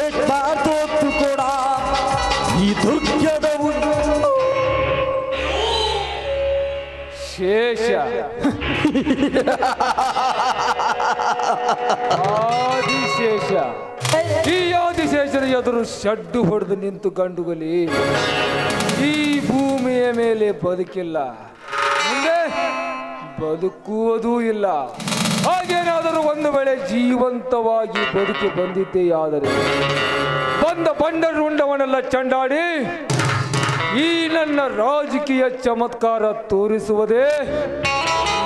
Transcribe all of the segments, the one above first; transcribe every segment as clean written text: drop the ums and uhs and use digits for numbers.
ಎಟ್ಟಾತು ಕೂಡ ಈ ದುರ್ಗದ ಶೇಷ ಆದಿಶೇಷ. ಈ ಆದಿಶೇಷನ ಎದುರು ಶಡ್ಡು ಹೊಡೆದು ನಿಂತು ಗಂಡುಗಲಿ ಈ ಭೂಮಿಯ ಮೇಲೆ ಬದುಕಿಲ್ಲ, ಮುಂದೆ ಬದುಕುವುದೂ ಇಲ್ಲ. ಹಾಗೇನಾದರೂ ಒಂದು ವೇಳೆ ಜೀವಂತವಾಗಿ ಬದುಕಿ ಬಂದಿದ್ದೆಯಾದರೆ ಬಂದ ಬಂಡರುಂಡವನೆಲ್ಲ ಚಂಡಾಡಿ ಈ ನನ್ನ ರಾಜಕೀಯ ಚಮತ್ಕಾರ ತೋರಿಸುವುದೇ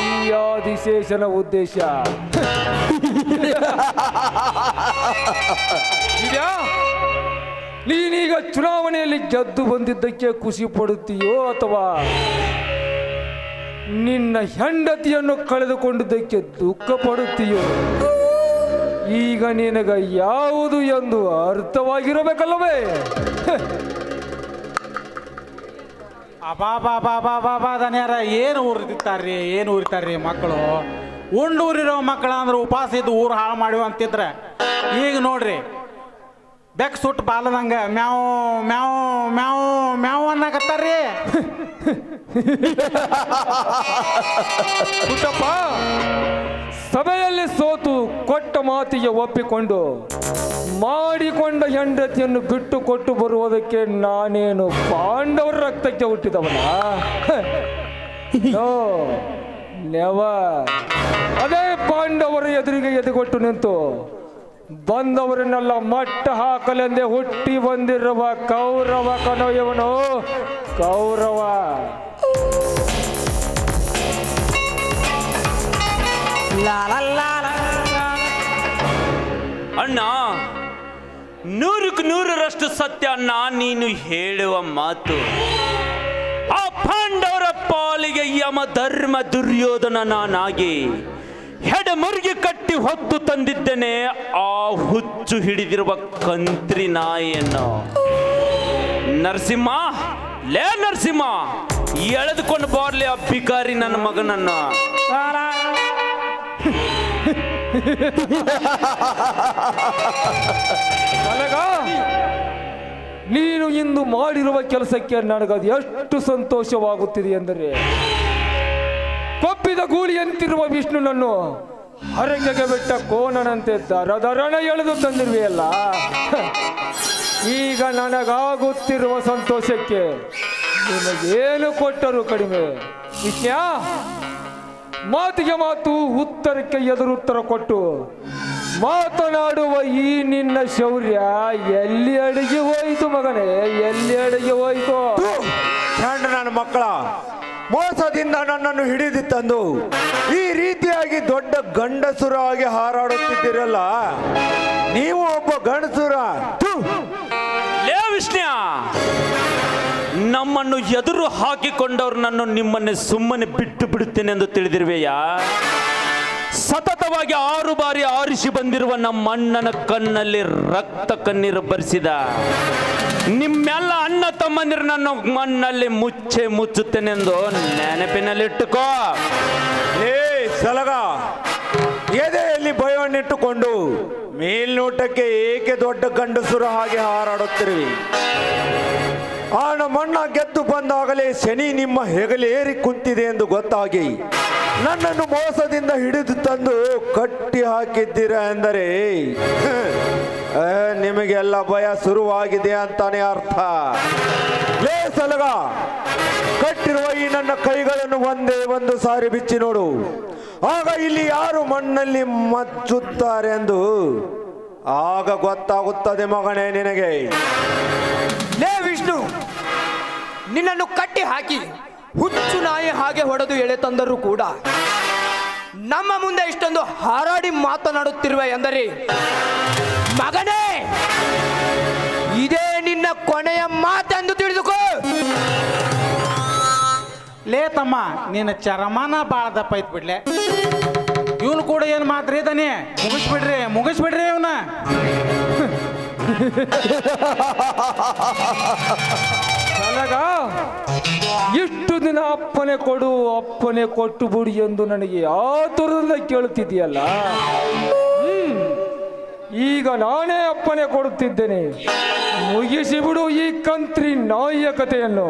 ಈ ಆದಿಶೇಷನ ಉದ್ದೇಶ. ನೀನೀಗ ಚುನಾವಣೆಯಲ್ಲಿ ಗೆದ್ದು ಬಂದಿದ್ದಕ್ಕೆ ಖುಷಿ ಪಡುತ್ತೀಯೋ ಅಥವಾ ನಿನ್ನ ಹೆಂಡತಿಯನ್ನು ಕಳೆದುಕೊಂಡಿದ್ದಕ್ಕೆ ದುಃಖ ಪಡುತ್ತೀಯೋ? ಈಗ ನಿನಗ ಯಾವುದು ಎಂದು ಅರ್ಥವಾಗಿರಬೇಕಲ್ಲವೇ? ದನ್ಯಾರ ಏನು ಊರಿರ್ತಾರ್ರಿ, ಏನು ಊರಿತಾರ್ರಿ ಮಕ್ಕಳು. ಉಂಡೂರಿರೋ ಮಕ್ಕಳ ಅಂದ್ರೆ ಉಪವಾಸ ಇದ್ದು ಊರು ಹಾಳು ಮಾಡಿವ ಅಂತಿದ್ರೆ ಈಗ ನೋಡ್ರಿ ಬೆಕ್ ಸುಟ್ಟು ಬಾಲದಂಗ ಮ್ಯಾವ್ ಮ್ಯಾವ್ ಮ್ಯಾವ್ ಮ್ಯಾವ್ ಅನ್ನಕತ್ತಾರ್ರಿ. ಪುಟ್ಟಪ್ಪ, ಸಭೆಯಲ್ಲಿ ಸೋತು ಕೊಟ್ಟ ಮಾತಿಗೆ ಒಪ್ಪಿಕೊಂಡು ಮಾಡಿಕೊಂಡ ಹೆಂಡತಿಯನ್ನು ಬಿಟ್ಟು ಕೊಟ್ಟು ಬರುವುದಕ್ಕೆ ನಾನೇನು ಪಾಂಡವರ ರಕ್ತಕ್ಕೆ ಹುಟ್ಟಿದವನ? ನೆವರ್. ಅದೇ ಪಾಂಡವರ ಎದುರಿಗೆ ಎದುಗೊಟ್ಟು ನಿಂತು ಬಂದವರನ್ನೆಲ್ಲ ಮಟ್ಟ ಹಾಕಲೆಂದೇ ಹುಟ್ಟಿ ಬಂದಿರುವ ಕೌರವ ಕಣೋ ಇವನು, ಕೌರವ. ಅಣ್ಣ, 100ಕ್ಕೆ 100ರಷ್ಟು ಸತ್ಯ ಅಣ್ಣ ನೀನು ಹೇಳುವ ಮಾತು. ಆ ಪಾಂಡವರ ಪಾಲಿಗೆ ಯಮ ಧರ್ಮ ದುರ್ಯೋಧನ ನಾನಾಗಿ ಹೆಡಮುರುಗಿ ಕಟ್ಟಿ ಹೊತ್ತು ತಂದಿದ್ದೇನೆ ಆ ಹುಚ್ಚು ಹಿಡಿದಿರುವ ಕಂತ್ರಿ ನಾಯಿಯನ್ನು. ನರಸಿಂಹ, ಲೇ ನರಸಿಂಹ, ಎಳೆದುಕೊಂಡು ಬಾರ್ಲಿ ಆ ಭಿಕಾರಿ ನನ್ನ ಮಗನನ್ನು. ನೀನು ಇಂದು ಮಾಡಿರುವ ಕೆಲಸಕ್ಕೆ ನನಗದು ಎಷ್ಟು ಸಂತೋಷವಾಗುತ್ತಿದೆ ಎಂದರೆ, ಕೊಪ್ಪಿದ ಗೂಳಿಯಂತಿರುವ ವಿಷ್ಣುನನ್ನು ಹರಕೆಗೆ ಬಿಟ್ಟ ಕೋಣನಂತೆ ದರದರಣ ಎಳೆದು ತಂದಿರುವೆಯಲ್ಲ. ಈಗ ನನಗಾಗುತ್ತಿರುವ ಸಂತೋಷಕ್ಕೆ ನಿಮಗೇನು ಕೊಟ್ಟರು ಕಡಿಮೆ. ವಿಷ್ಣು, ಮಾತಿಗೆ ಮಾತು, ಉತ್ತರಕ್ಕೆ ಎದುರುತ್ತರ ಕೊಟ್ಟು ಮಾತನಾಡುವ ಈ ನಿನ್ನ ಶೌರ್ಯ ಎಲ್ಲಿ ಅಡಿಗೆ ಹೋಯಿತು ಮಗನೇ, ಎಲ್ಲಿ ಅಡಿಗೆ ಹೋಯಿತು? ನನ್ನ ಮಕ್ಕಳ ಮೋಸದಿಂದ ನನ್ನನ್ನು ಹಿಡಿದು ತಂದು ಈ ರೀತಿಯಾಗಿ ದೊಡ್ಡ ಗಂಡಸುರಾಗಿ ಹಾರಾಡುತ್ತಿದ್ದೀರಲ್ಲ, ನೀವು ಒಬ್ಬ ಗಂಡಸುರ. ಲೇ ವಿಷ್ಣು, ನಮ್ಮನ್ನು ಎದುರು ಹಾಕಿಕೊಂಡವ್ರು ನಾನು ನಿಮ್ಮನ್ನೇ ಸುಮ್ಮನೆ ಬಿಟ್ಟು ಬಿಡುತ್ತೇನೆ ಎಂದು ತಿಳಿದಿರುವೆಯಾ? ಸತತವಾಗಿ 6 ಬಾರಿ ಆರಿಸಿ ಬಂದಿರುವ ನಮ್ಮ ಅಣ್ಣನ ಕಣ್ಣಲ್ಲಿ ರಕ್ತ ಕಣ್ಣೀರು ಬರಿಸಿದ ನಿಮ್ಮೆಲ್ಲ ಅಣ್ಣ ತಮ್ಮಂದಿರು ನನ್ನ ಮಣ್ಣಲ್ಲಿ ಮುಚ್ಚುತ್ತೇನೆಂದು ನೆನಪಿನಲ್ಲಿಟ್ಟುಕೋ. ಏ ಸಲಗ, ಎದೆಯಲ್ಲಿ ಭಯವನ್ನಿಟ್ಟುಕೊಂಡು ಮೇಲ್ನೋಟಕ್ಕೆ ಏಕೆ ದೊಡ್ಡ ಗಂಡಸುರ ಹಾಗೆ ಹಾರಾಡುತ್ತಿರುವಿ? ಆ ನಮ್ಮಣ್ಣ ಗೆದ್ದು ಬಂದಾಗಲೇ ಶನಿ ನಿಮ್ಮ ಹೆಗಲೇರಿ ಕುಂತಿದೆ ಎಂದು ಗೊತ್ತಾಗಿ ನನ್ನನ್ನು ಮೋಸದಿಂದ ಹಿಡಿದು ತಂದು ಕಟ್ಟಿ ಹಾಕಿದ್ದೀರ ಎಂದರೆ ನಿಮಗೆಲ್ಲ ಭಯ ಶುರುವಾಗಿದೆ ಅಂತಾನೆ ಅರ್ಥ. ಲೇ ಸಲಗ, ಕಟ್ಟಿರುವ ಈ ನನ್ನ ಕೈಗಳನ್ನು ಒಂದೇ ಒಂದು ಸಾರಿ ಬಿಚ್ಚಿ ನೋಡು, ಆಗ ಇಲ್ಲಿ ಯಾರು ಮಣ್ಣಲ್ಲಿ ಮಚ್ಚುತ್ತಾರೆ ಎಂದು ಆಗ ಗೊತ್ತಾಗುತ್ತದೆ ಮಗನೇ ನಿನಗೆ. ಲೇ ವಿಷ್ಣು, ನಿನ್ನನ್ನು ಕಟ್ಟಿ ಹಾಕಿ ಹುಚ್ಚು ನಾಯಿ ಹಾಗೆ ಹೊಡೆದು ಎಳೆ ತಂದರೂ ಕೂಡ ನಮ್ಮ ಮುಂದೆ ಇಷ್ಟೊಂದು ಹಾರಾಡಿ ಮಾತನಾಡುತ್ತಿರುವೆ ಎಂದರೆ ಮಗನೇ, ಇದೇ ನಿನ್ನ ಕೊನೆಯ ಮಾತೆಂದು ತಿಳಿದುಕೋ. ಲೇ ತಮ್ಮ, ನಿನ್ನ ಚರಮಾನ ಭಾಳ ದಪ್ಪ ಐತ್ ಬಿಡ್ಲೆ. ಇವನು ಕೂಡ ಏನು ಮಾತ್ರಿ ಇದ್ದಾನೆ, ಮುಗಿಸ್ಬಿಡ್ರಿ ಇವನ. ಇಷ್ಟು ದಿನ ಅಪ್ಪನೆ ಕೊಡು, ಅಪ್ಪನೆ ಕೊಟ್ಟು ಬಿಡಿ ಎಂದು ನನಗೆ ಆತುರದಿಂದ ಕೇಳುತ್ತಿದೆಯಲ್ಲ. ಈಗ ನಾನೇ ಅಪ್ಪಣೆ ಕೊಡುತ್ತಿದ್ದೇನೆ, ಮುಗಿಸಿಬಿಡು ಈ ಕಂತ್ರಿ ನಾಯಿಯ ಕಥೆಯನ್ನು.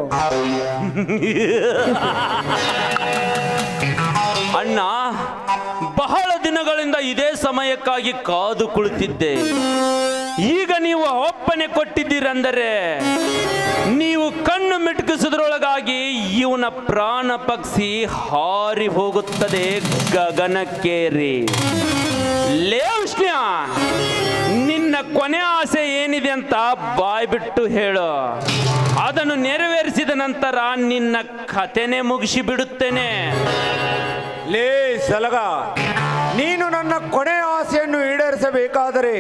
ಅಣ್ಣ, ಬಹಳ ದಿನಗಳಿಂದ ಇದೇ ಸಮಯಕ್ಕಾಗಿ ಕಾದು ಕುಳಿತಿದ್ದೆ. ಈಗ ನೀವು ಒಪ್ಪನೆ ಕೊಟ್ಟಿದ್ದೀರಂದರೆ ನೀವು ಕಣ್ಣು ಮಿಟುಕಿಸೋದ್ರೊಳಗಾಗಿ ಇವನ ಪ್ರಾಣ ಪಕ್ಷಿ ಹಾರಿ ಹೋಗುತ್ತದೆ ಗಗನಕ್ಕೇರಿ. ಲೇವ್ಷ್ಣ್ಯ, ನಿನ್ನ ಕೊನೆ ಆಸೆ ಏನಿದೆ ಅಂತ ಬಾಯ್ ಬಿಟ್ಟು ಹೇಳು. ಅದನ್ನು ನೆರವೇರಿಸಿದ ನಂತರ ನಿನ್ನ ಕಥೆನೇ ಮುಗಿಸಿ ಬಿಡುತ್ತೇನೆ. ಲೇ ಸಲಗ, ನೀನು ನನ್ನ ಕೊನೆ ಆಸೆಯನ್ನು ಈಡೇರಿಸಬೇಕಾದರೆ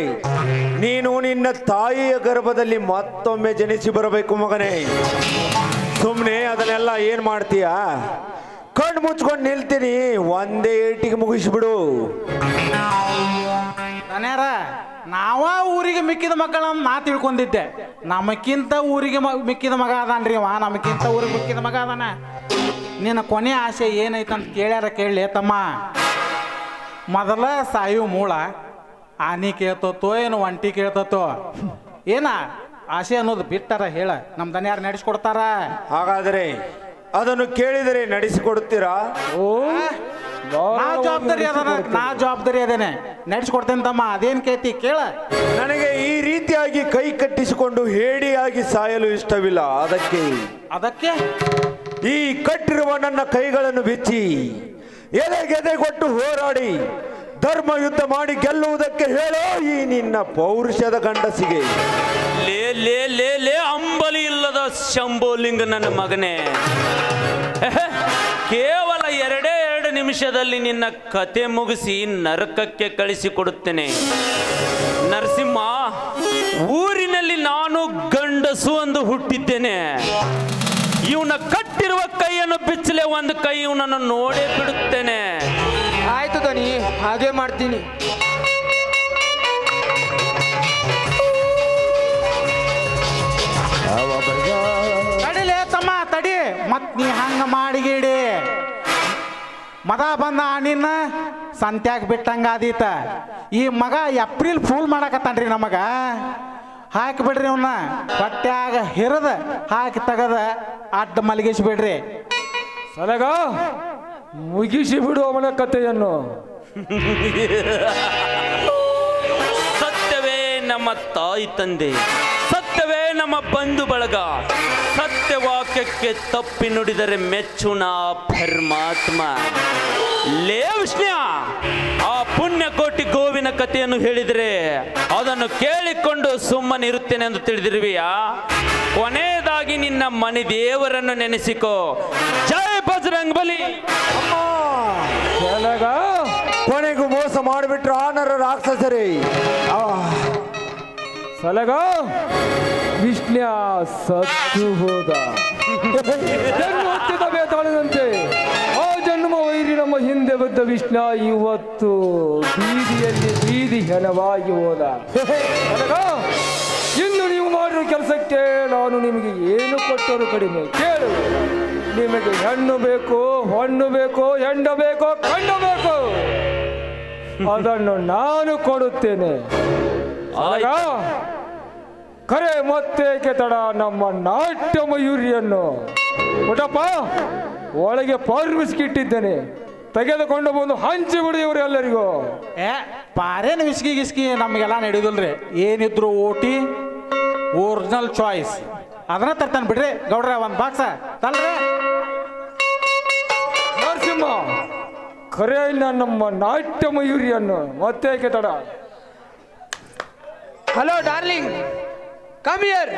ನೀನು ನಿನ್ನ ತಾಯಿಯ ಗರ್ಭದಲ್ಲಿ ಮತ್ತೊಮ್ಮೆ ಜನಿಸಿ ಬರಬೇಕು ಮಗನೇ. ಸುಮ್ಮನೆ ಅದನ್ನೆಲ್ಲ ಏನ್ ಮಾಡ್ತೀಯ? ಕಣ್ಣು ಮುಚ್ಕೊಂಡು ನಿಲ್ತೀನಿ, ಒಂದೇ ಏಟಿಗೆ ಮುಗಿಸ್ಬಿಡು. ದನ್ಯಾರ, ನಾವ ಊರಿಗೆ ಮಿಕ್ಕಿದ ಮಕ್ಕಳ ನಾ ತಿಳ್ಕೊಂಡಿದ್ದೆ. ನಮಕ್ಕಿಂತ ಊರಿಗೆ ಮಿಕ್ಕಿದ ಮಗ ಅದಾನ್ರಿ ಅವ, ನಮಕ್ಕಿಂತ ಊರಿಗೆ ಮಿಕ್ಕಿದ ಮಗ ಅದಾನ. ನಿನ್ನ ಕೊನೆ ಆಸೆ ಏನೈತಂತ ಕೇಳ್ಯಾರ ಕೇಳಲಿ ತಮ್ಮ. ಮೊದಲ ಸಾಯು ಮೂಳ ಆನಿ ಕೇಳ್ತೋ ಏನು ಒಂಟಿ ಕೇಳ್ತೋ ಏನ ಆಸೆ ಅನ್ನೋದು ಬಿಟ್ಟಾರ ಹೇಳ, ನಮ್ಮ ದನ್ಯಾರ ನಡೆಸ್ಕೊಡ್ತಾರ. ಹಾಗಾದರೆ ಅದನ್ನು ಕೇಳಿದರೆ ನಡೆಸಿಕೊಡುತ್ತೀರಾ? ಓ, ನಾ ಜವಾಬ್ದಾರಿ ಅದೇನೆ, ನಡೆಸ್ಕೊಡ್ತೇನೆ ತಮ್ಮ. ಅದೇನ್ ಕೇಳ್ತಿ ಕೇಳ. ನನಗೆ ಈ ರೀತಿಯಾಗಿ ಕೈ ಕಟ್ಟಿಸಿಕೊಂಡು ಹೇಡಿಯಾಗಿ ಸಾಯಲು ಇಷ್ಟವಿಲ್ಲ. ಅದಕ್ಕೆ ಈ ಕಟ್ಟಿರುವ ನನ್ನ ಕೈಗಳನ್ನು ಬಿಚ್ಚಿ ಎದೆಗೆದೆ ಕೊಟ್ಟು ಹೋರಾಡಿ ಧರ್ಮ ಯುದ್ಧ ಮಾಡಿ ಗೆಲ್ಲುವುದಕ್ಕೆ ಹೇಳೋ ಈ ನಿನ್ನ ಪೌರುಷದ ಗಂಡಸಿಗೆ. ಲೇ ಲೇ ಲೇ ಲೇ ಅಂಬಲಿ ಇಲ್ಲದ ಶಂಭೋಲಿಂಗ ನನ್ನ ಮಗನೇ, ಕೇವಲ 2 ನಿಮಿಷದಲ್ಲಿ ನಿನ್ನ ಕತೆ ಮುಗಿಸಿ ನರಕಕ್ಕೆ ಕಳಿಸಿಕೊಡುತ್ತೇನೆ. ನರಸಿಂಹ, ಊರಿನಲ್ಲಿ ನಾನು ಗಂಡಸು ಎಂದು ಹುಟ್ಟಿದ್ದೇನೆ. ಇವನ ಕಟ್ಟಿರುವ ಕೈಯನ್ನು ಬಿಚ್ಚಲೆ ಒಂದು ಕೈ ಇವನನ್ನು ನೋಡೇ ಬಿಡುತ್ತೇನೆ. ಆಯ್ತು ದನಿ, ಹಾಗೆ ಮಾಡ್ತೀನಿ. ತಡಿಲೇ ತಮ್ಮ ತಡಿ, ಮತ್ ನೀ ಹಂಗ ಮಾಡಿಗಿಡಿ. ಮದ ಬಂದ ನಿನ್ನ ಸಂತ್ಯಾಗ ಬಿಟ್ಟಂಗಾದೀತ. ಈ ಮಗ ಏಪ್ರಿಲ್ ಫೂಲ್ ಮಾಡಕತ್ತಾನ್ರಿ ನಮಗ. ಹಾಕಿಬಿಡ್ರಿ ಅವನ್ನ ಹೊಟ್ಯಾಗ ಹಿರದ ಹಾಕಿ ತೆಗದ ಅಡ್ಡ ಮಲಗಿಸ್ಬಿಡ್ರಿ. ಸಲಗ, ಮುಗಿಸಿ ಬಿಡು ಅವನ ಕಥೆಯನ್ನು. ಸತ್ಯವೇ ನಮ್ಮ ತಾಯಿ ತಂದೆ, ಸತ್ಯವೇ ನಮ್ಮ ಬಂಧು ಬಳಗ. ಸತ್ಯವಾಕ್ಯಕ್ಕೆ ತಪ್ಪಿ ನುಡಿದರೆ ಮೆಚ್ಚುನ ಪರಮಾತ್ಮ. ಲೇವ್ಷ್ಣ್ಯ, ಆ ಪುಣ್ಯಕೋಟಿ ಗೋವಿನ ಕಥೆಯನ್ನು ಹೇಳಿದರೆ ಅದನ್ನು ಕೇಳಿಕೊಂಡು ಸುಮ್ಮನಿರುತ್ತೇನೆ ಎಂದು ತಿಳಿದಿರುವೆಯಾ? ಕೊನೆಯದಾಗಿ ನಿನ್ನ ಮನೆ ದೇವರನ್ನು ನೆನೆಸಿಕೋ. ಜೈ ಬಜರಂಗ್ ಬಲಿ. ಸಲಗ, ಕೊನೆಗೂ ಮೋಸ ಮಾಡಿಬಿಟ್ರು ಆ ನರ ರಾಕ್ಷಸರೇ. ಸಲಗ, ವಿಷ್ಣು ಸತ್ತು ಹೋದ. ಜನ್ಮೋಚಿತ ಬೇತಾಳದಂತೆ ಆ ಜನ್ಮ ವೈರಿ ನಮ್ಮ ಹಿಂದೆ ಬದ್ದ ವಿಷ್ಣು ಇವತ್ತು ಬೀದಿಯಲ್ಲಿ ಬೀದಿ ಹೆಣವಾಗಿ ಹೋದ. ಸಲಗ, ಇನ್ನು ನೀವು ಮಾಡಿರೋ ಕೆಲಸಕ್ಕೆ ನಾನು ನಿಮಗೆ ಏನು ಕೊಟ್ಟರು ಕಡಿಮೆ. ಕೇಳು, ನಿಮಗೆ ಹೆಣ್ಣು ಬೇಕು, ಹೊಣ್ಣು ಬೇಕು, ಹೆಂಡ ಬೇಕು, ಕಣ್ಣು ಬೇಕು, ಅದನ್ನು ನಾನು ಕೊಡುತ್ತೇನೆ. ಆಗ ಖರೆ ಮತ್ತೇಕೆ ತಡ, ನಮ್ಮ ನಾಟ್ಯ ಮಯೂರಿಯನ್ನು ಪುಟಪ್ಪ ಒಳಗೆ ಪಾರ್ವಿಸ್ಕಿಟ್ಟಿದ್ದೇನೆ, ತೆಗೆದುಕೊಂಡು ಬಂದು ಹಂಚಿ ಬಿಡಿ ಇವರೆಲ್ಲರಿಗೂ. ಪಾರೇನು ವಿಸ್ಕಿ ಗಿಸ್ಕಿ ನಮಗೆಲ್ಲ ನಡೆಯುದಿಲ್ರಿ. ಏನಿದ್ರು ಓಟಿ ಒರಿಜಿನಲ್ ಚಾಯ್ಸ್ ಅದನ್ನ ತರ್ತಾನೆ ಬಿಡ್ರಿ ಗೌಡ್ರ. ಒಂದು ಬಾಕ್ಸ ತಲ್ರಿ. ನರಸಿಂಹ, ಖರೆ ನಮ್ಮ ನಾಟ್ಯ ಮಯೂರಿಯನ್ನು ಮತ್ತೇಕೆ ತಡ. Hello darling, come here.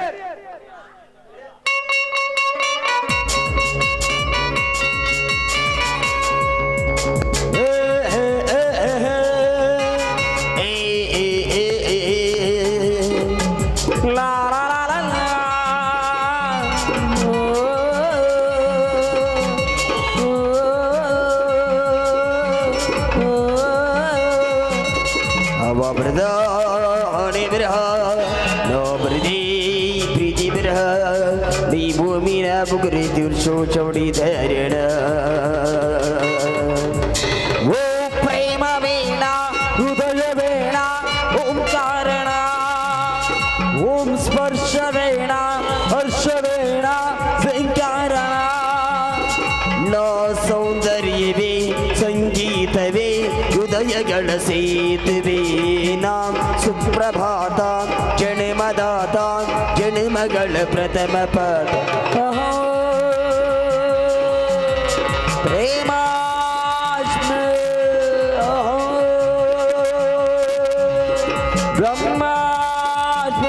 बुगरे दिवसो चौड़ी धरण वो प्रेम वीणा हृदय वीणा ओंकार ಓಂ ಸ್ಪರ್ಶವೇಣ ಹರ್ಷವೇಣ ಸಂಚಾರ ನೋ ಸೌಂದರ್ಯವೇ ಸಂಗೀತವೇ ಹೃದಯಗಳ ಸೇತುವೆ ನಾಂ ಸುಪ್ರಭಾತ ಜನ್ಮದಾತ ಜನ್ಮಗಳ ಪ್ರಥಮ ಪದ ಪ್ರೇಮಾಶ್ಮ ಬ್ರಹ್ಮಾಶ್ಮ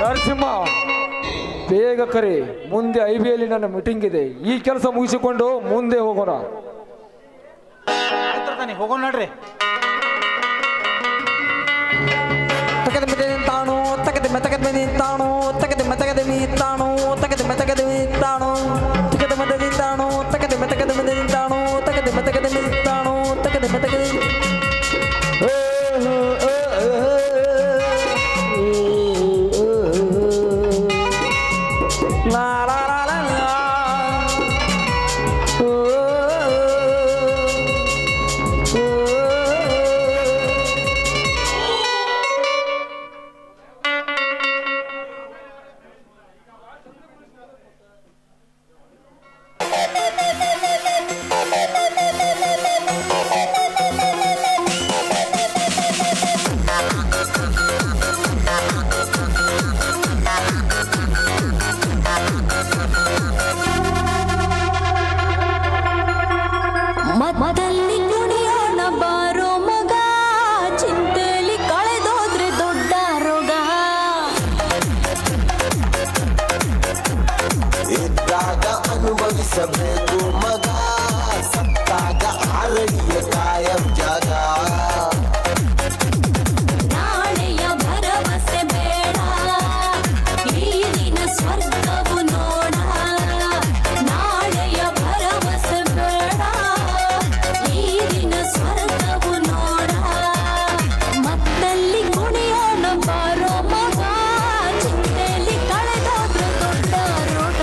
ನರಸಿಂಹ, ಬೇಗ ಕರೆ. ಮುಂದೆ ಐಬಿಯಲ್ಲಿ ನನ್ನ ಮೀಟಿಂಗ್ ಇದೆ. ಈ ಕೆಲಸ ಮುಗಿಸಿಕೊಂಡು ಮುಂದೆ ಹೋಗೋಣ. ಹೋಗೋಣ ನೋಡ್ರಿ. ತಗದ ಮೆತೆ ನಿಂತಾಣು ತಗದ ಮೆತಗದ ನಿಂತಾಣು ತಗದ ಮೆತಗದ ನಿಂತಾಣು ತಗದ ಮೆತಗದ ನಿಂತಾಣು ತಗದ ಮೆತ ನಿಂತಾಣು ತಗದ ಮೆತಗದ ನಿಂತಾಣು ತಗದ ಮೆತಗದ ನಿಂತಾಣು ತಗದ ಮೆತಗದ ಲಾ ಲಾ ಲಾ ಲಾ ಲಾ. ಮದಲ್ಲಿ ಕುಣಿಯೋಣ ಬಾರೋ ಮಗ, ಚಿಂತೆಲಿ ಕಳೆದೋದ್ರೆ ದೊಡ್ಡ ರೋಗ. ಇದ್ದಾಗ ಅನುಭವಿಸಬೇಕು ಮಗ, ಸತ್ತಾಗ ಆರಡಿಯ ಕಾಯಂ ಜಾಗ. ನಾಳೆಯ ಭರವಸೆ ಬೇಡ, ಈ ದಿನ ಸ್ವರ್ಗವು ನೋಡ. ನಾಳೆಯ ಭರವಸೆ ಬೇಡ, ಈ ದಿನ ಸ್ವರ್ಗವು ನೋಡ. ಮತ್ತಲ್ಲಿ ಕುಣಿಯೋಣ ಬಾರೋ ಮಗ, ಚಿಂತೆಲಿ ಕಳೆದೋದ್ರೆ ದೊಡ್ಡ ರೋಗ.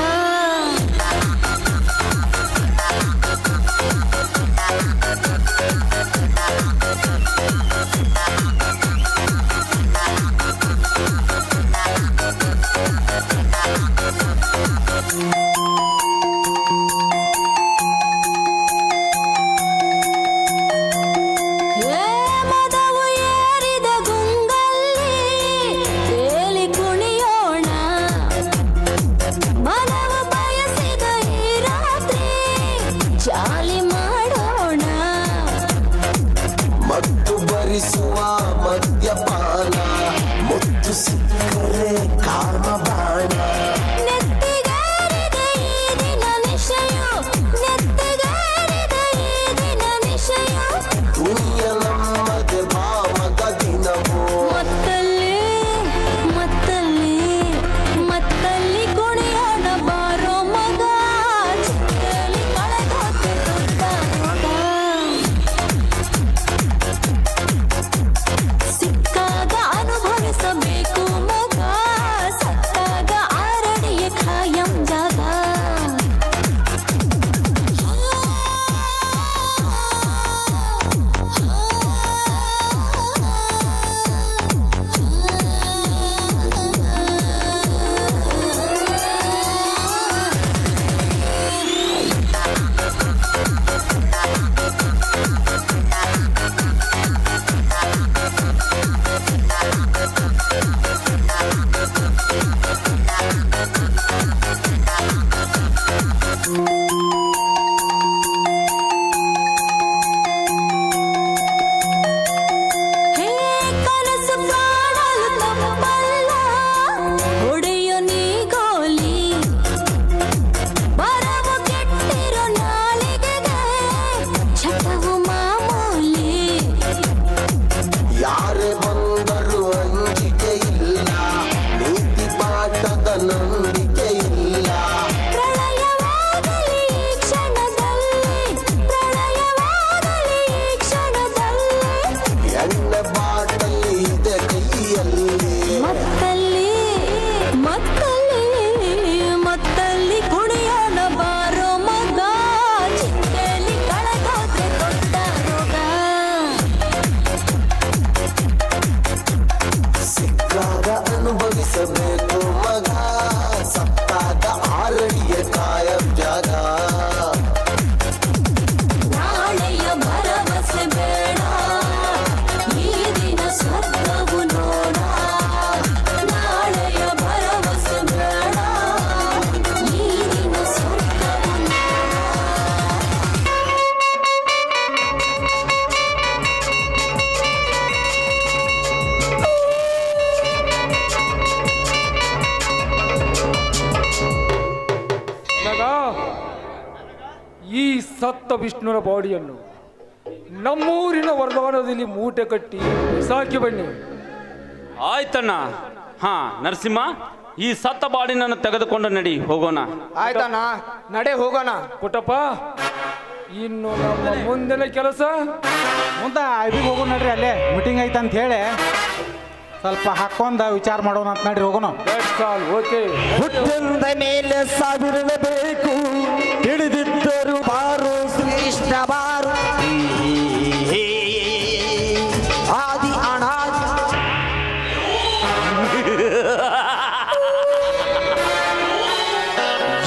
ಜಾಗ ನಾಳೆಯ ಭರವಸೆ ಬೇಡ ಈ ದಿನ ಸ್ವರ್ಗವು ನೋಡ ನಾಳೆಯ ಭರವಸೆ ಬೇಡ ಈ ದಿನ ಸ್ವರ್ಗವು ನಗ ಈ ಸತ್ತ ವಿಷ್ಣುವಿನ ಬಾಡಿಯನ್ನು ನಮ್ಮೂರಿನ ವರದಾನದಲ್ಲಿ ಮೂಟೆ ಕಟ್ಟಿ ಸಾಕಿ ಬನ್ನಿ. ಆಯ್ತಣ್ಣ. ಹಾ ನರಸಿಂಹ, ಈ ಸತ್ತ ಬಾಡಿನನ್ನು ತೆಗೆದುಕೊಂಡು ನಡಿ, ಹೋಗೋಣ. ಆಯ್ತಣ್ಣ, ನಡೆ ಹೋಗೋಣ. ಪುಟ್ಟಪ್ಪ, ಇನ್ನು ನಮ್ಮ ಮುಂದಿನ ಕೆಲಸ ಮುಂದೆ ಐಬಿಗೆ ಹೋಗೋಣ ನಡ್ರಿ, ಅಲ್ಲೇ ಮೀಟಿಂಗ್ ಐತೆ ಅಂತ ಹೇಳಿ ಸ್ವಲ್ಪ ಹಾಕೊಂಡ ವಿಚಾರ ಮಾಡೋಣ ಅಂತ ನಡ್ರಿ, ಹೋಗೋಣ. ಓಕೆ. ಹುಟ್ಟಿಂದ ಮೇಲೆ ಸಾವಿರಬೇಕು ತಿಳಿದಿದ್ದರು ಬಾರು ಕೃಷ್ಣ ಬಾರು ಆದಿ ಅನಾದಿ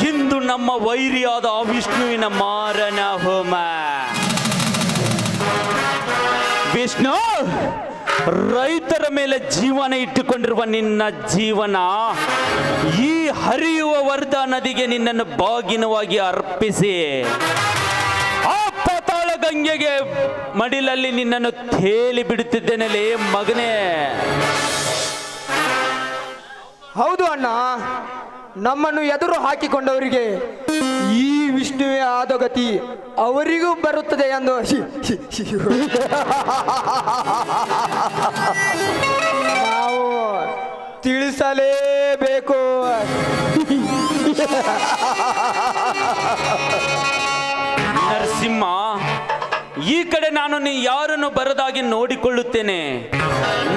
ಇಂದು ನಮ್ಮ ವೈರಿಯಾದ ವಿಷ್ಣುವಿನ ಮಾರನ ಹೋಮ. ವಿಷ್ಣು, ರೈತರ ಮೇಲೆ ಜೀವನ ಇಟ್ಟುಕೊಂಡಿರುವ ನಿನ್ನ ಜೀವನ ಈ ಹರಿಯುವ ವರ್ಧಾ ನದಿಗೆ ನಿನ್ನನ್ನು ಬಾಗಿನವಾಗಿ ಅರ್ಪಿಸಿ ಆ ಪಾತಾಳ ಗಂಗೆಗೆ ಮಡಿಲಲ್ಲಿ ನಿನ್ನನ್ನು ತೇಲಿ ಬಿಡುತ್ತಿದ್ದೇನೆ ಮಗನೇ. ಹೌದು ಅಣ್ಣ, ನಮ್ಮನ್ನು ಎದುರು ಹಾಕಿಕೊಂಡವರಿಗೆ ಈ ವಿಷ್ಣುವೇ ಆದ ಗತಿ ಅವರಿಗೂ ಬರುತ್ತದೆ ಎಂದು ನಾವು ತಿಳಿಸಲೇಬೇಕು. ನರಸಿಂಹ, ಈ ಕಡೆ ನಾನು ಯಾರನ್ನು ಬರದಾಗಿ ನೋಡಿಕೊಳ್ಳುತ್ತೇನೆ.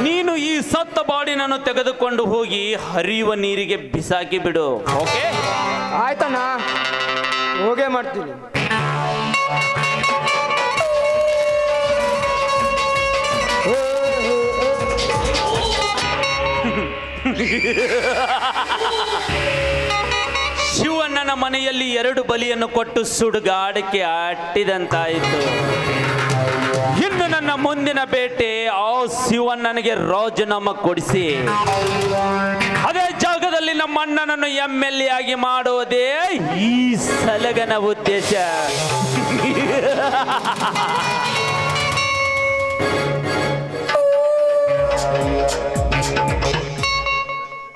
ನೀನು ಈ ಸತ್ತ ಬಾಡಿನನ್ನು ತೆಗೆದುಕೊಂಡು ಹೋಗಿ ಹರಿಯುವ ನೀರಿಗೆ ಬಿಸಾಕಿ ಬಿಡು. ಓಕೆ? ಆಯ್ತಣ್ಣ, ಹೋಗೇ ಮಾಡ್ತೀನಿ. ಶಿವಣ್ಣನ ಮನೆಯಲ್ಲಿ 2 ಬಲಿಯನ್ನು ಕೊಟ್ಟು ಸುಡುಗಾಡಕ್ಕೆ ಅಟ್ಟಿದಂತಾಯಿತು. ಇನ್ನು ನನ್ನ ಮುಂದಿನ ಬೇಟೆ ಆ ಶಿವಣ್ಣನಿಗೆ ರಾಜೀನಾಮೆ ಕೊಡಿಸಿ ಅದೇ ಜಾಗದಲ್ಲಿ ನಮ್ಮ ಅಣ್ಣನನ್ನು MLA ಆಗಿ ಮಾಡುವುದೇ ಈ ಸಲಗನ ಉದ್ದೇಶ.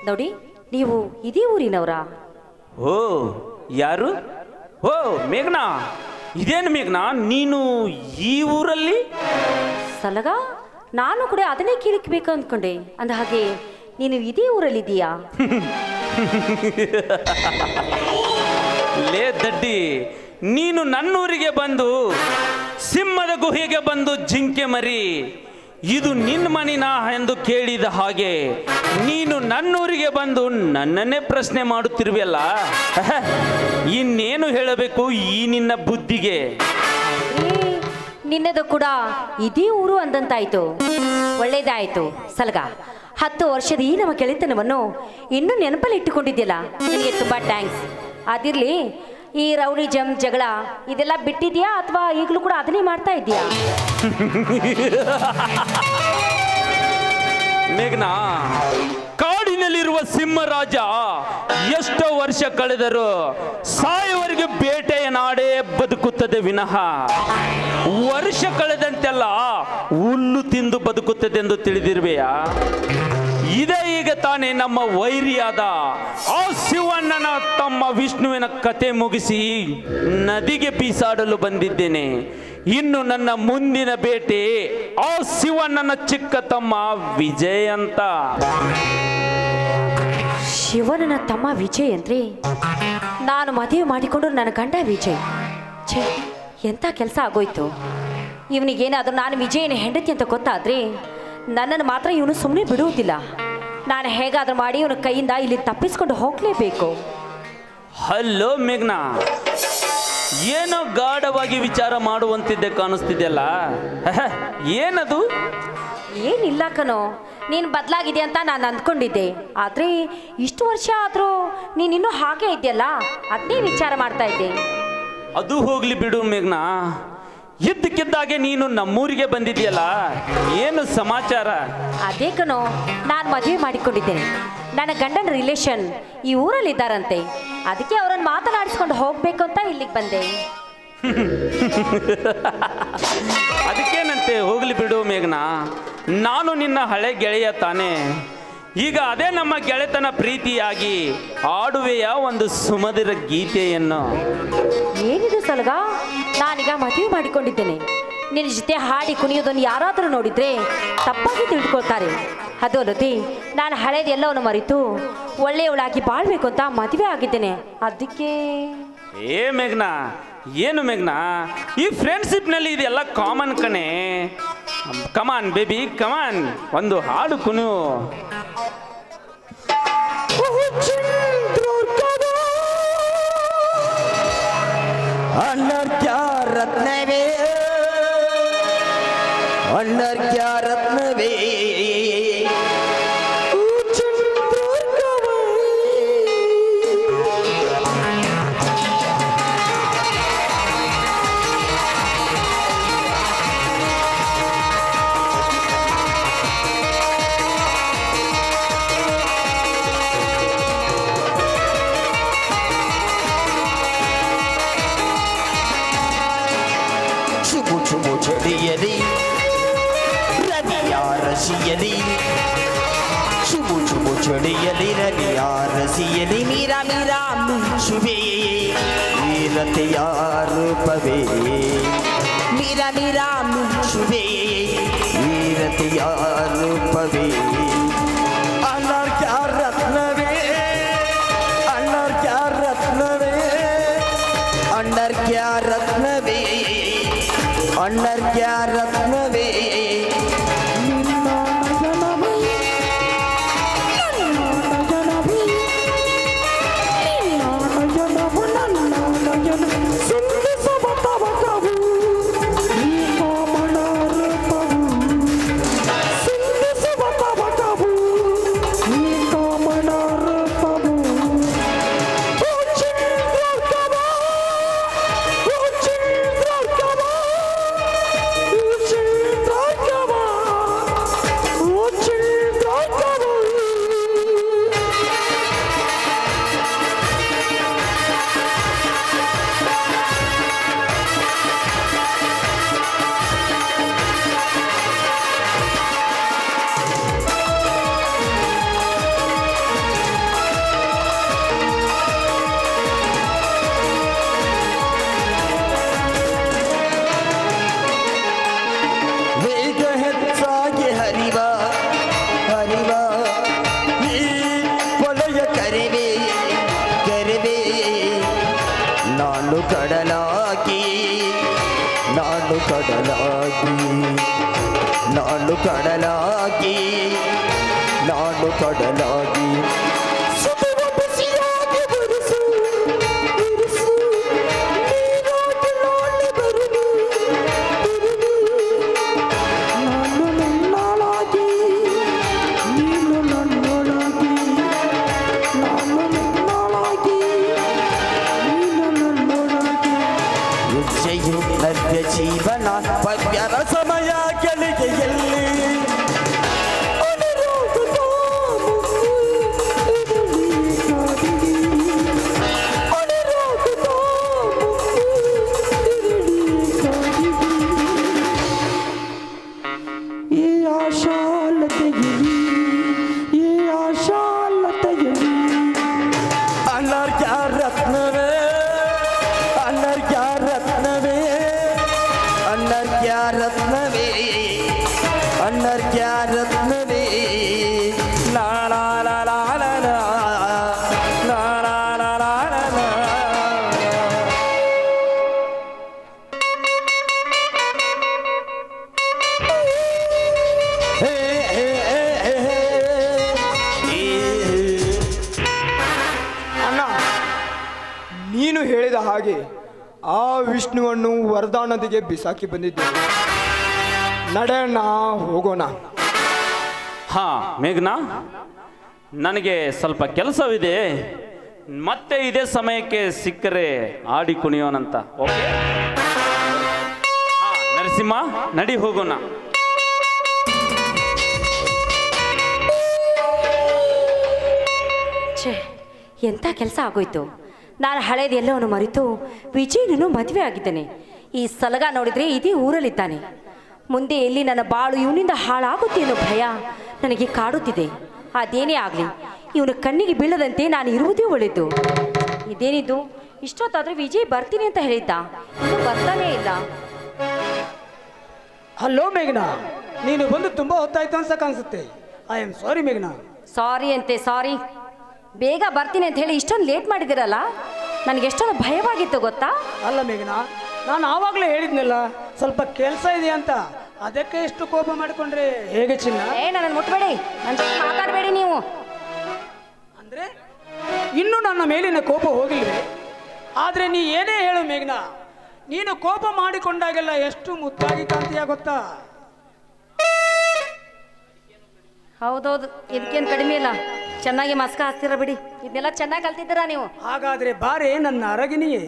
ನೋಡಿ, ನೀವು ಇದೇ ಊರಿನವರಾ? ಓ, ಯಾರು? ಓ ಮೇಘನಾ, ಇದೇನು ಮೇಘನಾ, ನೀನು ಈ ಊರಲ್ಲಿ? ಸಲಗ, ನಾನು ಕೂಡ ಅದನ್ನೇ ಕೇಳಿಕ್ಬೇಕು ಅಂದ್ಕೊಂಡೆ. ಅಂದ ಹಾಗೆ ನೀನು ಇದೇ ಊರಲ್ಲಿದ್ದೀಯಾ? ಲೇ ದಡ್ಡಿ, ನೀನು ನನ್ನೂರಿಗೆ ಬಂದು ಸಿಂಹದ ಗುಹೆಗೆ ಬಂದು ಜಿಂಕೆ ಮರಿ ಇದು ನಿನ್ನ ಮನಿನ ಎಂದು ಕೇಳಿದ ಹಾಗೆ ನೀನು ನನ್ನೂರಿಗೆ ಬಂದು ನನ್ನನ್ನೇ ಪ್ರಶ್ನೆ ಮಾಡುತ್ತಿರುವೆಯಲ್ಲ. ಇನ್ನೇನು ಹೇಳಬೇಕು ಈ ನಿನ್ನ ಬುದ್ಧಿಗೆ? ನಿನ್ನದು ಕೂಡ ಇದೇ ಊರು ಅಂದಂತಾಯ್ತು. ಒಳ್ಳೇದಾಯ್ತು ಸಲಗ. 10 ವರ್ಷದ ಈ ನಮ್ಮ ಗೆಳೆತನವನ್ನು ಇನ್ನೂ ನೆನಪಲ್ಲಿ ಇಟ್ಟುಕೊಂಡಿದ್ಯಲ್ಲ, ನನಗೆ ತುಂಬಾ ಥ್ಯಾಂಕ್ಸ್. ಅದಿರ್ಲಿ, ಈ ರೌಡಿ ಜಗಳ ಇದೆಲ್ಲ ಬಿಟ್ಟಿದ್ಯಾ ಅಥವಾ ಈಗಲೂ ಕೂಡ ಅದನ್ನೇ ಮಾಡ್ತಾ ಇದೆಯಾ? ಮೇಘನಾ, ಕಾಡಿನಲ್ಲಿರುವ ಸಿಂಹರಾಜ ಎಷ್ಟೋ ವರ್ಷ ಕಳೆದರೂ ಸಾಯುವವರೆಗೆ ಬೇಟೆಯ ನಾಡೇ ಬದುಕುತ್ತದೆ ವಿನಃ ವರ್ಷ ಕಳೆದಂತೆಲ್ಲ ಹುಲ್ಲು ತಿಂದು ಬದುಕುತ್ತದೆ ಎಂದು ತಿಳಿದಿರುವೆಯಾ? ಇದೇ ಈಗ ತಾನೇ ನಮ್ಮ ವೈರಿಯಾದ ಆ ಶಿವಣ್ಣನ ತಮ್ಮ ವಿಷ್ಣುವಿನ ಕತೆ ಮುಗಿಸಿ ನದಿಗೆ ಬೀಸಾಡಲು ಬಂದಿದ್ದೇನೆ. ಇನ್ನು ನನ್ನ ಮುಂದಿನ ಬೇಟೆ ಆ ಶಿವಣ್ಣನ ಚಿಕ್ಕ ತಮ್ಮ ವಿಜಯ್ ಅಂತ. ಶಿವನನ ತಮ್ಮ ವಿಜಯ್ ಅಂದ್ರೆ ನಾನು ಮದುವೆ ಮಾಡಿಕೊಂಡು ನನ್ನ ಗಂಡ ವಿಜಯ್. ಛೇ, ಎಂಥ ಕೆಲಸ ಆಗೋಯ್ತು. ಇವನಿಗೇನಾದರೂ ನಾನು ವಿಜಯನ ಹೆಂಡತಿ ಅಂತ ಗೊತ್ತಾದ್ರೆ ನನ್ನನ್ನು ಮಾತ್ರ ಇವನು ಸುಮ್ಮನೆ ಬಿಡುವುದಿಲ್ಲ. ನಾನು ಹೇಗಾದರೂ ಮಾಡಿ ಇವನ ಕೈಯಿಂದ ಇಲ್ಲಿ ತಪ್ಪಿಸ್ಕೊಂಡು ಹೋಗಲೇಬೇಕು. ಹಲೋ ಮೇಘನಾ, ಏನೋ ಗಾಢವಾಗಿ ವಿಚಾರ ಮಾಡುವಂತಿದ್ದೆ ಕಾಣಿಸ್ತಿದೆಯಲ್ಲ, ಏನದು? ಏನಿಲ್ಲ ಕಣೋ, ನೀನು ಬದಲಾಗಿದೆ ಅಂತ ನಾನು ಅಂದ್ಕೊಂಡಿದ್ದೆ. ಆದರೆ ಇಷ್ಟು ವರ್ಷ ಆದರೂ ನೀನಿನ್ನೂ ಹಾಗೆ ಇದೆಯಲ್ಲ, ಅದನ್ನೇ ವಿಚಾರ ಮಾಡ್ತಾ ಇದ್ದೆ. ಅದು ಹೋಗ್ಲಿ ಬಿಡು ಮೇಘ್ನಾ, ಇದ್ದಕ್ಕಿದ್ದಾಗೆ ನೀನು ನಮ್ಮೂರಿಗೆ ಬಂದಿದ್ಯಲ್ಲ, ಏನು ಸಮಾಚಾರ? ಅದೇ ಕಣೋ, ನಾನು ಮದುವೆ ಮಾಡಿಕೊಂಡಿದ್ದೇನೆ. ನನ್ನ ಗಂಡನ ರಿಲೇಷನ್ ಈ ಊರಲ್ಲಿದ್ದಾರಂತೆ, ಅದಕ್ಕೆ ಅವರನ್ನು ಮಾತನಾಡಿಸ್ಕೊಂಡು ಹೋಗ್ಬೇಕು ಅಂತ ಇಲ್ಲಿಗೆ ಬಂದೆ. ಅದಕ್ಕೇನಂತೆ, ಹೋಗ್ಲಿ ಬಿಡು ಮೇಘ್ನಾ, ನಾನು ನಿನ್ನ ಹಳೆ ಗೆಳೆಯ ತಾನೇ. ಈಗ ಅದೇ ನಮ್ಮ ಗೆಳೆತನ ಪ್ರೀತಿಯಾಗಿ ಆಡುವೆಯ ಒಂದು ಸುಮಧುರ ಗೀತೆಯನ್ನು. ಏನಿದು ಸಲಗ, ನಾನೀಗ ಮದುವೆ ಮಾಡಿಕೊಂಡಿದ್ದೇನೆ. ನಿನ್ನ ಜೊತೆ ಹಾಡಿ ಕುಣಿಯೋದನ್ನು ಯಾರಾದರೂ ನೋಡಿದ್ರೆ ತಪ್ಪಾಗಿ ತಿಳ್ಕೊಳ್ತಾರೆ. ಅದು ಅಲ್ಲದೆ ನಾನು ಹಳೇದೆಲ್ಲವನ್ನು ಮರೆತು ಒಳ್ಳೆಯವಳಾಗಿ ಬಾಳ್ಬೇಕು ಅಂತ ಮದುವೆ ಆಗಿದ್ದೇನೆ. ಅದಕ್ಕೆ ಏ ಮೇಘ್ನಾ, ಏನು ಮೇಘ್ನಾ, ಈ ಫ್ರೆಂಡ್ಶಿಪ್ನಲ್ಲಿ ಇದೆಲ್ಲ ಕಾಮನ್ ಕಣೆ. ಕಮಾನ್ ಬೇಬಿ ಕಮಾನ್, ಒಂದು ಹಾಡು ಕುಣು. ಅನರ್ಘ್ಯ ರತ್ನವೇ, ಅನರ್ಘ್ಯ ರತ್ನವೇ, ಚಡಿಯಲಿ ರವಿಯ ರಸಿಯಲಿ, ಚುಮು ಚುಮು ಚಡಿಯಲಿ ರವಿಯ ರಸಿಯಲಿ, ಮೀರಾ ಮೀರಾ ಮಿಂಚುವೆ ವೀರತೆಯ ರೂಪವೇ, ಮೀರಾ ಮೀರಾ ಮಿಂಚುವೆ ವೀರತೆಯ ರೂಪವೇ. ಅನರ್ಘ್ಯ ರತ್ನವೇ, ಅನರ್ಘ್ಯ ರತ್ನವೇ, ಅನರ್ಘ್ಯ ರತ್ನವೇ, ಅನರ್ಘ್ಯ ರತ್ನವೇ. ನಾನು ಕಡಲಾಗಿ, ನಾನು ಕಡಲಾಗಿ ಸುಡುವ ಬಿಸಿಯಾಗಿ ಬರಿಸು, ಬಿರಿಸು ನೀರಾಗಿ ನಾನು ಬರುವೆ, ನಾನು ನನ್ನೊಳಗೆ, ನೀನು ನನ್ನೊಳಗೆ, ನಾನು ನನ್ನೊಳಗೆ, ನೀನು ನನ್ನೊಳಗೆ. ಹೆಜ್ಜೆಯು ನವ್ಯ ಜೀವನ ಪದ್ಯದ ಸಮಯ ಗಳಿಗೆಯಲ್ಲಿ ನೀನು ಹೇಳಿದ ಹಾಗೆ ಆ ವಿಷ್ಣುವನ್ನು ವರದಾನದಿಗೆ ಬಿಸಾಕಿ ಬಂದಿದ್ದೇನೆ. ನಡೆಯೋಣ, ಹೋಗೋಣ. ಹಾ ಮೇಘನಾ, ನನಗೆ ಸ್ವಲ್ಪ ಕೆಲಸವಿದೆ, ಮತ್ತೆ ಇದೇ ಸಮಯಕ್ಕೆ ಸಿಕ್ಕರೆ ಆಡಿ ಕುಣಿಯೋಣಂತ. ಓಕೆ? ಹಾ ನರಸಿಂಹ, ನಡಿ ಹೋಗೋಣ. ಛೇ, ಎಂಥ ಕೆಲಸ ಆಗೋಯ್ತು. ನಾನು ಹಳೇದೆಲ್ಲವನ್ನು ಮರೆತು ವಿಜಯನನ್ನು ಮದುವೆ ಆಗಿದ್ದೇನೆ. ಈ ಸಲಗ ನೋಡಿದರೆ ಇದೇ ಊರಲ್ಲಿದ್ದಾನೆ. ಮುಂದೆ ಎಲ್ಲಿ ನನ್ನ ಬಾಳು ಇವನಿಂದ ಹಾಳಾಗುತ್ತೆ ಅನ್ನೋ ಭಯ ನನಗೆ ಕಾಡುತ್ತಿದೆ. ಅದೇನೇ ಆಗಲಿ, ಇವನ ಕಣ್ಣಿಗೆ ಬೀಳದಂತೆ ನಾನು ಇರುವುದೇ ಒಳ್ಳೆಯದು. ಇದೇನಿದು, ಇಷ್ಟೊತ್ತಾದರೂ ವಿಜಯ್ ಬರ್ತೀನಿ ಅಂತ ಹೇಳಿದ್ದ, ಇನ್ನೂ ಬರ್ತಾನೇ ಇಲ್ಲ. ಹಲೋ ಮೇಘನಾ, ನೀನು ಬಂದು ತುಂಬ ಹೊತ್ತಾಯ್ತು ಅನ್ಸಕ್ಕೆ ಅನ್ಸುತ್ತೆ. ಐ ಆಮ್ ಸಾರಿ ಮೇಘನಾ. ಸಾರಿ ಅಂತೆ ಸಾರಿ. ಬೇಗ ಬರ್ತೀನಿ ಅಂತ ಹೇಳಿ ಇಷ್ಟೊಂದು ಲೇಟ್ ಮಾಡಿದಿರಲ್ಲ, ನನಗೆ ಎಷ್ಟೊಂದು ಭಯವಾಗಿತ್ತು ಗೊತ್ತಾ? ಅಲ್ಲ ಮೇಘನಾ, ನಾನು ಆವಾಗಲೇ ಹೇಳಿದ್ನಲ್ಲ ಸ್ವಲ್ಪ ಕೆಲಸ ಇದೆ ಅಂತ, ಅದಕ್ಕೆ ಎಷ್ಟು ಕೋಪ ಮಾಡಿಕೊಂಡ್ರೆ ಹೇಗೆ ಚಿನ್ನ? ನನ್ನನ್ನು ಮುಟ್ಬೇಡಿ, ನನ್ನ ಜೊತೆ ಮಾತಾಡಬೇಡಿ ನೀವು. ಅಂದರೆ ಇನ್ನೂ ನನ್ನ ಮೇಲಿನ ಕೋಪ ಹೋಗಿಲ್ವೇ? ಆದರೆ ನೀ ಏನೇ ಹೇಳು ಮೇಘನಾ, ನೀನು ಕೋಪ ಮಾಡಿಕೊಂಡಾಗೆಲ್ಲ ಎಷ್ಟು ಮುದ್ದಾಗಿ ಕಾಂತೀಯ ಗೊತ್ತಾ? ಹೌದೌದು, ಇದಕ್ಕೇನು ಕಡಿಮೆ ಇಲ್ಲ. ಚೆನ್ನಾಗಿ ಮಸ್ಕ ಹಾಕ್ತೀರ ಬಿಡಿ, ಇದನ್ನೆಲ್ಲ ಚೆನ್ನಾಗಿ ಕಲ್ತಿದ್ದೀರಾ ನೀವು. ಹಾಗಾದ್ರೆ ಬಾರೆ ನನ್ನ ಅರಗಿನಿಯೇ.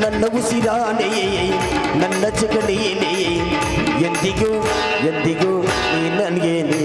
ನನ್ನ ಉಸಿರಾನೆಯೇ ನನ್ನ ಜಗಲಿಯೇ ಎಂದಿಗೂ ಎಂದಿಗೂ ನೀ ನನಗೇನೆ.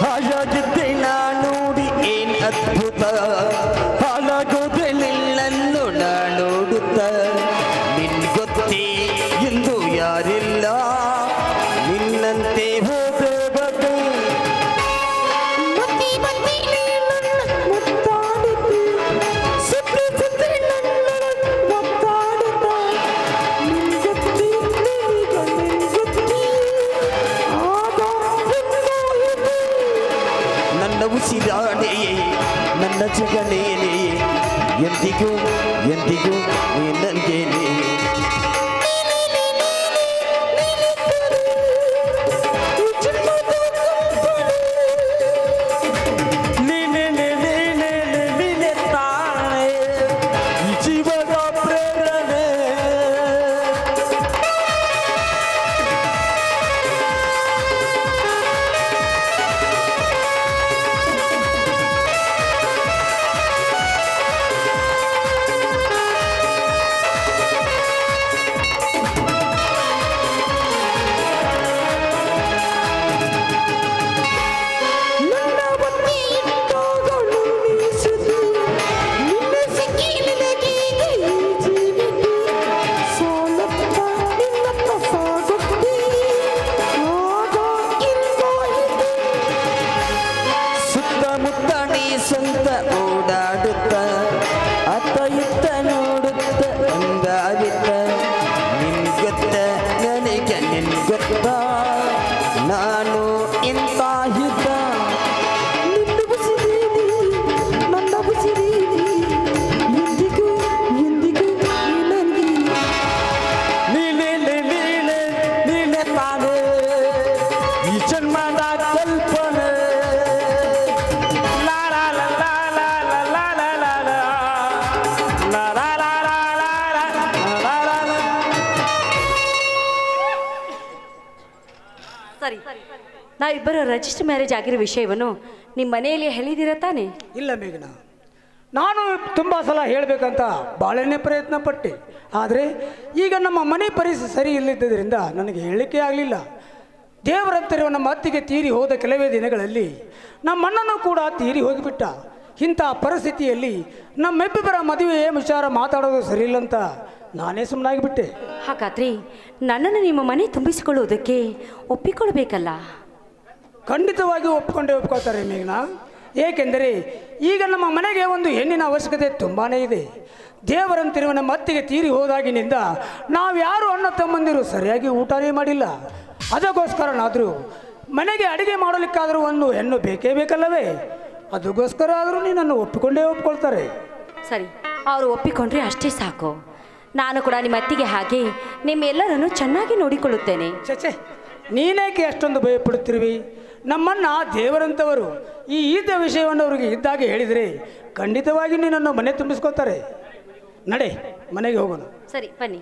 ಹಾಯಾಗಿದ್ದೆ ನಾನೋಡಿ ಏನ್ ಅದ್ಭುತ, ಹಾಳಾಗೋದೆ ನಿನ್ನನ್ನು ನಾನೋಡುತ್ತ. ನಿನ್ಗೊತ್ತೇ ಎಂದು ಯಾರಿಲ್ಲ, ನಿನ್ನಂತೆ ಹೋದೆ ಬಗೆ. ನನ್ನ ಉಸಿರಾಡೆಯೇ ನನ್ನ ಜಗನೇನೆ ಎಂದಿಗೂ ಎಂದಿಗೂ ನೀ ನನಗೇನೆ. ನೀನೆ ತಾನೆ ಈ ಜೀವದ ಪ್ರೇರಣೆ. ನಾವಿಬ್ಬರು ರಿಜಿಸ್ಟರ್ ಮ್ಯಾರೇಜ್ ಆಗಿರೋ ವಿಷಯವನ್ನು ನಿಮ್ಮ ಮನೆಯಲ್ಲಿ ಹೇಳಿದಿರ ತಾನೆ? ಇಲ್ಲ ಮೇಘನಾ, ನಾನು ತುಂಬ ಸಲ ಹೇಳಬೇಕಂತ ಭಾಳನೇ ಪ್ರಯತ್ನ ಪಟ್ಟೆ. ಆದರೆ ಈಗ ನಮ್ಮ ಮನೆ ಪರಿಸ್ಥಿತಿ ಸರಿ ಇಲ್ಲದಿದ್ದರಿಂದ ನನಗೆ ಹೇಳಲಿಕ್ಕೆ ಆಗಲಿಲ್ಲ. ದೇವರಂತಿರುವ ನಮ್ಮ ಅತ್ತಿಗೆ ತೀರಿ ಹೋದ ಕೆಲವೇ ದಿನಗಳಲ್ಲಿ ನಮ್ಮಣ್ಣನೂ ಕೂಡ ತೀರಿ ಹೋಗಿಬಿಟ್ಟ. ಇಂಥ ಪರಿಸ್ಥಿತಿಯಲ್ಲಿ ನಮ್ಮಿಬ್ಬರ ಮದುವೆ ವಿಚಾರ ಮಾತಾಡೋದು ಸರಿಯಿಲ್ಲ ಅಂತ ನಾನೇ ಸುಮ್ಮನಾಗಿಬಿಟ್ಟೆ. ಹಾಗಾದ್ರೆ ನನ್ನನ್ನು ನಿಮ್ಮ ಮನೆ ತುಂಬಿಸಿಕೊಳ್ಳುವುದಕ್ಕೆ ಒಪ್ಪಿಕೊಳ್ಬೇಕಲ್ಲ? ಖಂಡಿತವಾಗಿ ಒಪ್ಕೊಳ್ತಾರೆ ಮೇಘನಾ. ಏಕೆಂದರೆ ಈಗ ನಮ್ಮ ಮನೆಗೆ ಒಂದು ಹೆಣ್ಣಿನ ಅವಶ್ಯಕತೆ ತುಂಬಾ ಇದೆ. ದೇವರಂತಿರುವ ನಮ್ಮ ಅತ್ತಿಗೆ ತೀರಿ ಹೋದಾಗಿನಿಂದ ನಾವ್ಯಾರು ಅಣ್ಣ ತಮ್ಮಂದಿರು ಸರಿಯಾಗಿ ಊಟನೇ ಮಾಡಿಲ್ಲ. ಅದಕ್ಕೋಸ್ಕರನಾದರೂ ಮನೆಗೆ ಅಡಿಗೆ ಮಾಡಲಿಕ್ಕಾದರೂ ಒಂದು ಹೆಣ್ಣು ಬೇಕೇ ಬೇಕಲ್ಲವೇ? ಅದಕ್ಕೋಸ್ಕರ ಆದರೂ ನೀನನ್ನು ಒಪ್ಪಿಕೊಳ್ತಾರೆ. ಸರಿ, ಅವರು ಒಪ್ಪಿಕೊಂಡ್ರೆ ಅಷ್ಟೇ ಸಾಕು. ನಾನು ಕೂಡ ನಿಮ್ಮ ಅತ್ತಿಗೆ ಹಾಗೆ ನಿಮ್ಮೆಲ್ಲರನ್ನು ಚೆನ್ನಾಗಿ ನೋಡಿಕೊಳ್ಳುತ್ತೇನೆ. ಚಚೆ, ನೀನೇಕೆ ಅಷ್ಟೊಂದು ಭಯಪಡುತ್ತಿರುವಿ? ನಮ್ಮನ್ನ ದೇವರಂತವರು ಈ ಈದ ವಿಷಯವನ್ನು ಅವರಿಗೆ ಇದ್ದಾಗೆ ಹೇಳಿದರೆ ಖಂಡಿತವಾಗಿ ನೀನನ್ನು ಮನೆ ತುಂಬಿಸ್ಕೊತಾರೆ. ನಡೆ, ಮನೆಗೆ ಹೋಗೋಣ. ಸರಿ, ಬನ್ನಿ.